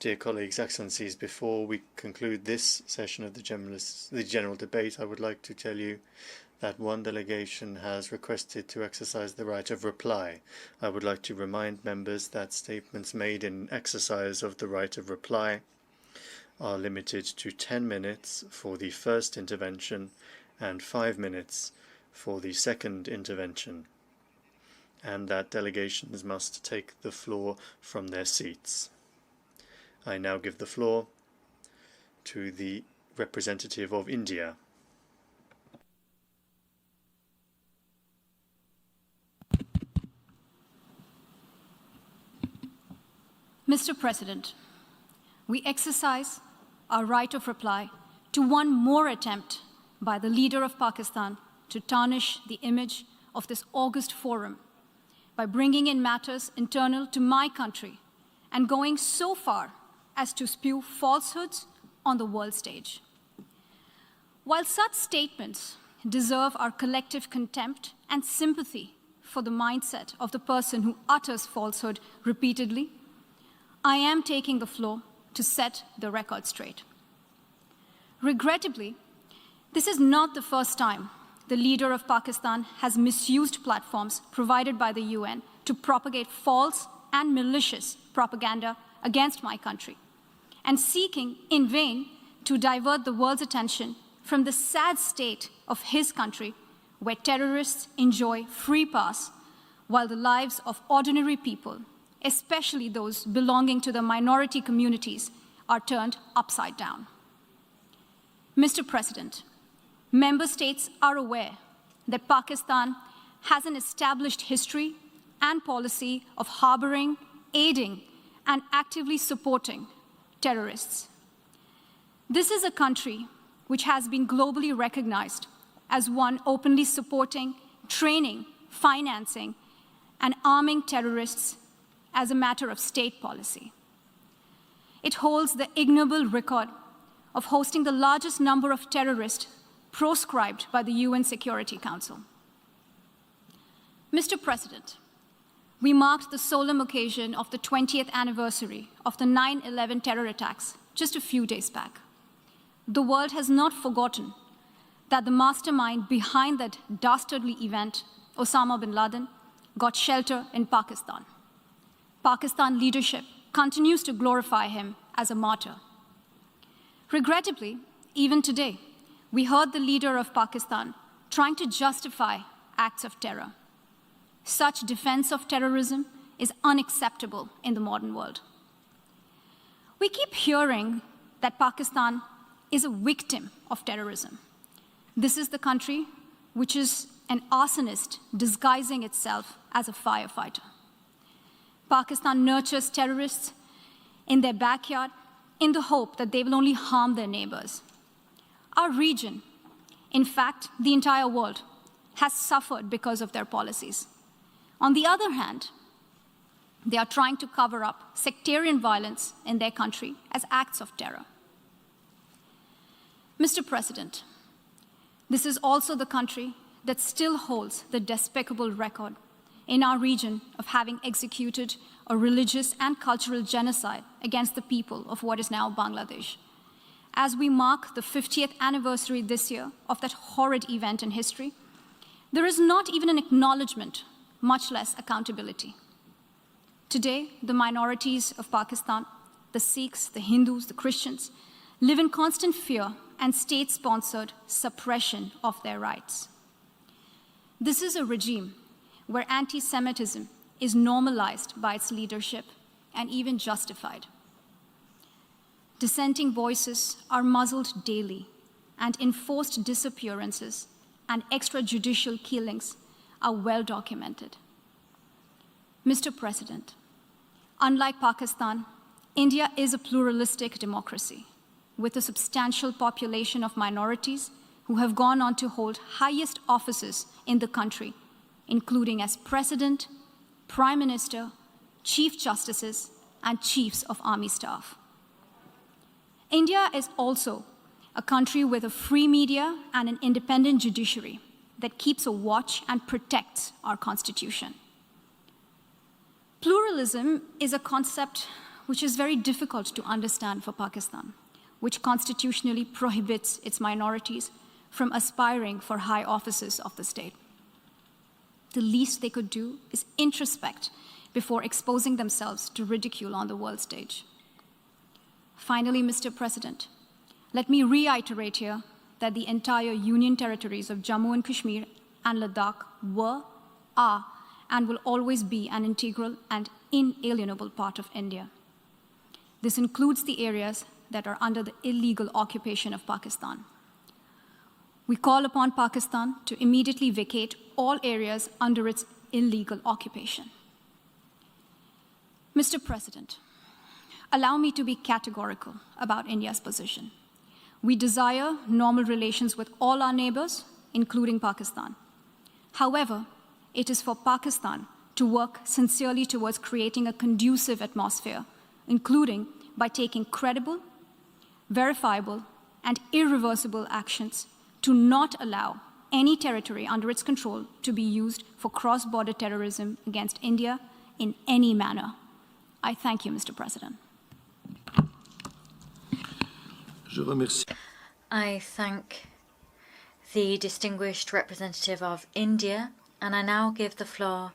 Dear colleagues, excellencies, before we conclude this session of the general debate, I would like to tell you that one delegation has requested to exercise the right of reply. I would like to remind members that statements made in exercise of the right of reply are limited to 10 minutes for the first intervention and 5 minutes for the second intervention, and that delegations must take the floor from their seats. I now give the floor to the representative of India. Mr. President, we exercise our right of reply to one more attempt by the leader of Pakistan to tarnish the image of this august forum by bringing in matters internal to my country and going so far as to spew falsehoods on the world stage. While such statements deserve our collective contempt and sympathy for the mindset of the person who utters falsehood repeatedly, I am taking the floor to set the record straight. Regrettably, this is not the first time the leader of Pakistan has misused platforms provided by the UN to propagate false and malicious propaganda against my country, and seeking in vain to divert the world's attention from the sad state of his country, where terrorists enjoy free pass while the lives of ordinary people, especially those belonging to the minority communities, are turned upside down. Mr. President, member states are aware that Pakistan has an established history and policy of harboring, aiding, and actively supporting terrorists. This is a country which has been globally recognized as one openly supporting, training, financing, and arming terrorists as a matter of state policy. It holds the ignoble record of hosting the largest number of terrorists proscribed by the UN Security Council. Mr. President, we marked the solemn occasion of the 20th anniversary of the 9/11 terror attacks just a few days back. The world has not forgotten that the mastermind behind that dastardly event, Osama bin Laden, got shelter in Pakistan. Pakistan leadership continues to glorify him as a martyr. Regrettably, even today, we heard the leader of Pakistan trying to justify acts of terror. Such defense of terrorism is unacceptable in the modern world. We keep hearing that Pakistan is a victim of terrorism. This is the country which is an arsonist disguising itself as a firefighter. Pakistan nurtures terrorists in their backyard in the hope that they will only harm their neighbors. Our region, in fact, the entire world, has suffered because of their policies. On the other hand, they are trying to cover up sectarian violence in their country as acts of terror. Mr. President, this is also the country that still holds the despicable record in our region of having executed a religious and cultural genocide against the people of what is now Bangladesh. As we mark the 50th anniversary this year of that horrid event in history, there is not even an acknowledgement, much less accountability. Today, the minorities of Pakistan, the Sikhs, the Hindus, the Christians, live in constant fear and state-sponsored suppression of their rights. This is a regime where anti-Semitism is normalized by its leadership and even justified. Dissenting voices are muzzled daily, and enforced disappearances and extrajudicial killings are well documented. Mr. President, unlike Pakistan, India is a pluralistic democracy with a substantial population of minorities who have gone on to hold highest offices in the country, including as President, Prime Minister, Chief Justices, and Chiefs of Army Staff. India is also a country with a free media and an independent judiciary that keeps a watch and protects our Constitution. Pluralism is a concept which is very difficult to understand for Pakistan, which constitutionally prohibits its minorities from aspiring for high offices of the state. The least they could do is introspect before exposing themselves to ridicule on the world stage. Finally, Mr. President, let me reiterate here that the entire Union territories of Jammu and Kashmir and Ladakh were, are, and will always be an integral and inalienable part of India. This includes the areas that are under the illegal occupation of Pakistan. We call upon Pakistan to immediately vacate all areas under its illegal occupation. Mr. President, allow me to be categorical about India's position. We desire normal relations with all our neighbors, including Pakistan. However, it is for Pakistan to work sincerely towards creating a conducive atmosphere, including by taking credible, verifiable, and irreversible actions to not allow any territory under its control to be used for cross-border terrorism against India in any manner. I thank you, Mr. President. I thank the distinguished representative of India, and I now give the floor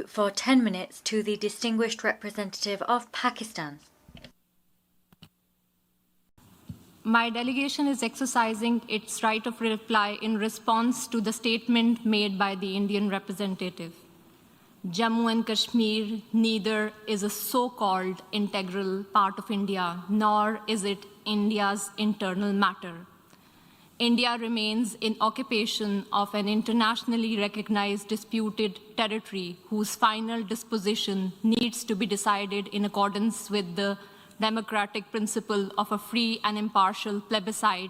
for 10 minutes to the distinguished representative of Pakistan. My delegation is exercising its right of reply in response to the statement made by the Indian representative. Jammu and Kashmir neither is a so-called integral part of India, nor is it India's internal matter. India remains in occupation of an internationally recognized disputed territory whose final disposition needs to be decided in accordance with the democratic principle of a free and impartial plebiscite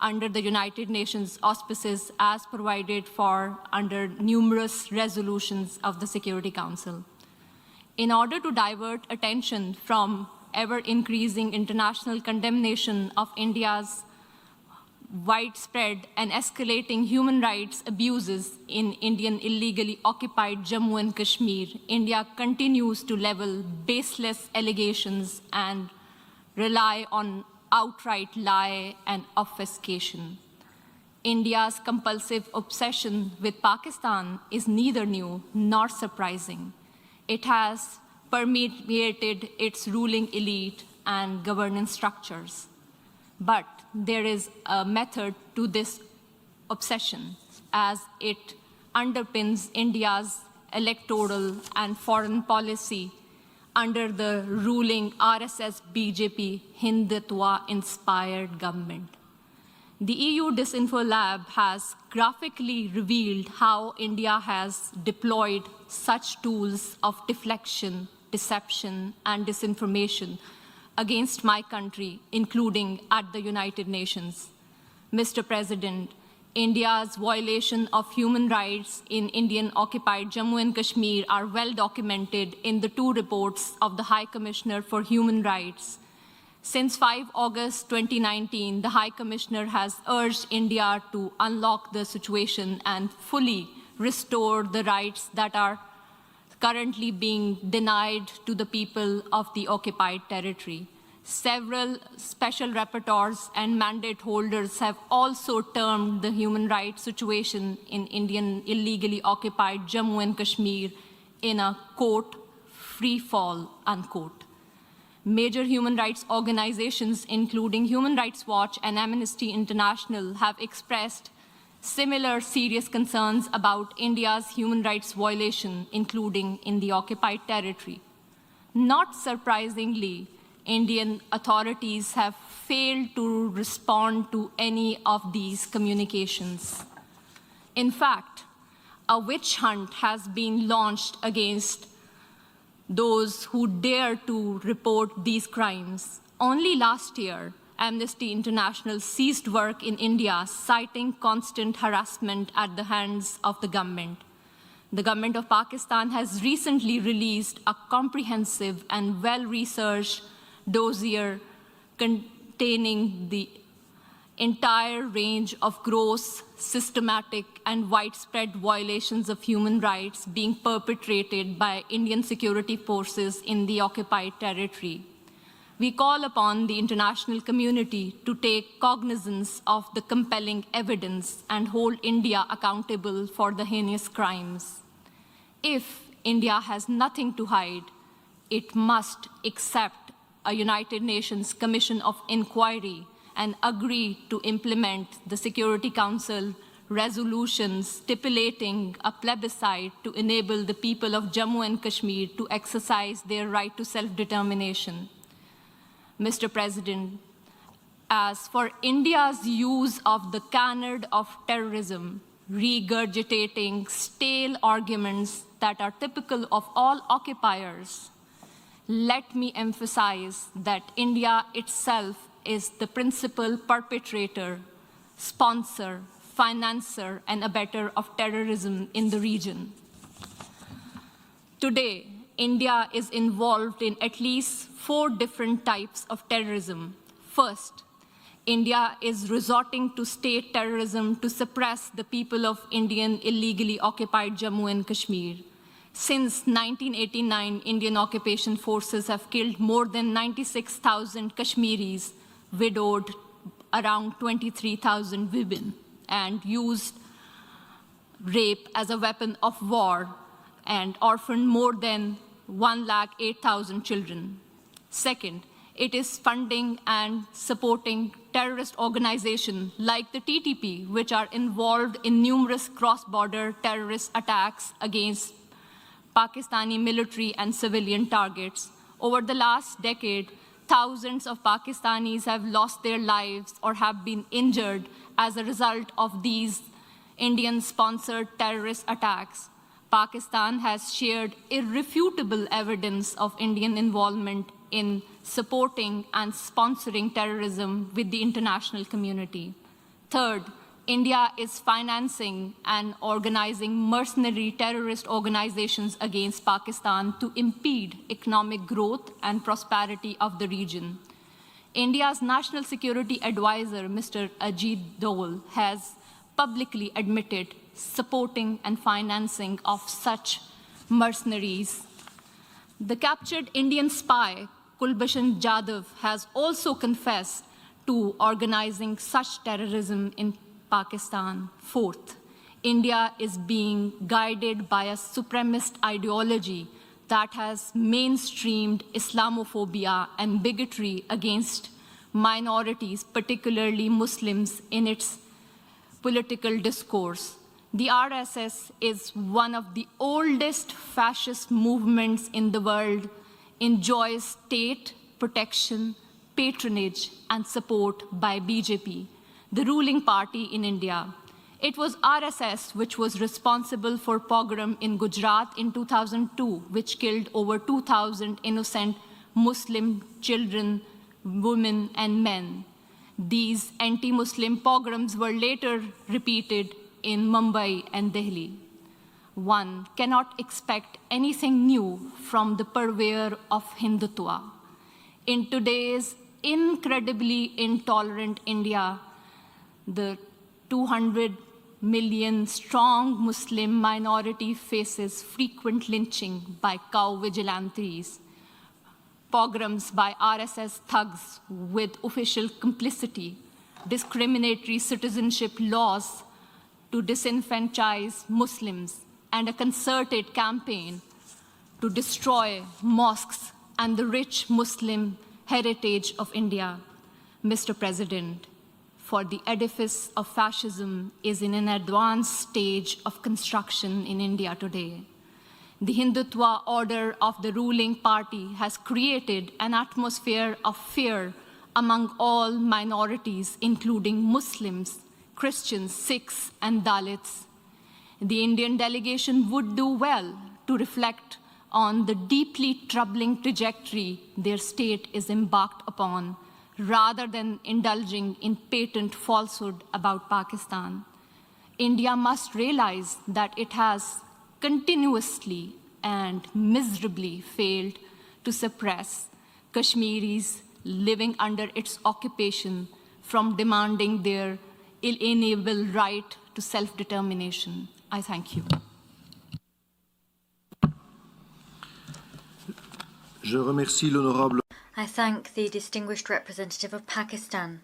under the United Nations auspices as provided for under numerous resolutions of the Security Council. In order to divert attention from ever-increasing international condemnation of India's widespread and escalating human rights abuses in Indian illegally occupied Jammu and Kashmir, India continues to level baseless allegations and rely on outright lie and obfuscation. India's compulsive obsession with Pakistan is neither new nor surprising. It has permeated its ruling elite and governance structures. But there is a method to this obsession, as it underpins India's electoral and foreign policy under the ruling RSS-BJP Hindutva-inspired government. The EU Disinfo Lab has graphically revealed how India has deployed such tools of deflection, deception, and disinformation against my country, including at the United Nations. Mr. President, India's violation of human rights in Indian-occupied Jammu and Kashmir are well documented in the 2 reports of the High Commissioner for Human Rights. Since 5 August 2019, the High Commissioner has urged India to unlock the situation and fully restore the rights that are currently being denied to the people of the occupied territory. Several special rapporteurs and mandate holders have also termed the human rights situation in Indian illegally occupied Jammu and Kashmir in a, quote, free fall, unquote. Major human rights organizations, including Human Rights Watch and Amnesty International, have expressed similar serious concerns about India's human rights violation, including in the occupied territory. Not surprisingly, Indian authorities have failed to respond to any of these communications. In fact, a witch hunt has been launched against those who dare to report these crimes. Only last year, Amnesty International ceased work in India, citing constant harassment at the hands of the government. The government of Pakistan has recently released a comprehensive and well-researched dossier containing the entire range of gross, systematic, and widespread violations of human rights being perpetrated by Indian security forces in the occupied territory. We call upon the international community to take cognizance of the compelling evidence and hold India accountable for the heinous crimes. If India has nothing to hide, it must accept a United Nations Commission of Inquiry and agree to implement the Security Council resolutions stipulating a plebiscite to enable the people of Jammu and Kashmir to exercise their right to self-determination. Mr. President, as for India's use of the canard of terrorism, regurgitating stale arguments that are typical of all occupiers, let me emphasize that India itself is the principal perpetrator, sponsor, financer, and abettor of terrorism in the region. Today, India is involved in at least 4 different types of terrorism. First, India is resorting to state terrorism to suppress the people of Indian illegally occupied Jammu and Kashmir. Since 1989, Indian occupation forces have killed more than 96,000 Kashmiris, widowed around 23,000 women, and used rape as a weapon of war and orphaned more than 108,000 children. Second, it is funding and supporting terrorist organizations like the TTP, which are involved in numerous cross-border terrorist attacks against Pakistani military and civilian targets. Over the last decade, thousands of Pakistanis have lost their lives or have been injured as a result of these Indian-sponsored terrorist attacks. Pakistan has shared irrefutable evidence of Indian involvement in supporting and sponsoring terrorism with the international community. Third, India is financing and organizing mercenary terrorist organizations against Pakistan to impede economic growth and prosperity of the region. India's National Security Advisor, Mr. Ajit Dole, has publicly admitted supporting and financing of such mercenaries. The captured Indian spy, Kulbhushan Jadhav, has also confessed to organizing such terrorism in Pakistan. Fourth, India is being guided by a supremacist ideology that has mainstreamed Islamophobia and bigotry against minorities, particularly Muslims, in its political discourse. The RSS is one of the oldest fascist movements in the world, enjoys state protection, patronage, and support by BJP, the ruling party in India. It was RSS which was responsible for pogrom in Gujarat in 2002, which killed over 2,000 innocent Muslim children, women, and men. These anti-Muslim pogroms were later repeated in Mumbai and Delhi. One cannot expect anything new from the purveyor of Hindutva. In today's incredibly intolerant India, the 200 million strong Muslim minority faces frequent lynching by cow vigilantes, pogroms by RSS thugs with official complicity, discriminatory citizenship laws to disenfranchise Muslims, and a concerted campaign to destroy mosques and the rich Muslim heritage of India. Mr. President, for the edifice of fascism is in an advanced stage of construction in India today. The Hindutva order of the ruling party has created an atmosphere of fear among all minorities, including Muslims, Christians, Sikhs, and Dalits. The Indian delegation would do well to reflect on the deeply troubling trajectory their state is embarked upon, rather than indulging in patent falsehood about Pakistan. India must realize that it has continuously and miserably failed to suppress Kashmiris living under its occupation from demanding their inalienable right to self-determination. I thank you. Je remercie l'honorable. I thank the distinguished representative of Pakistan.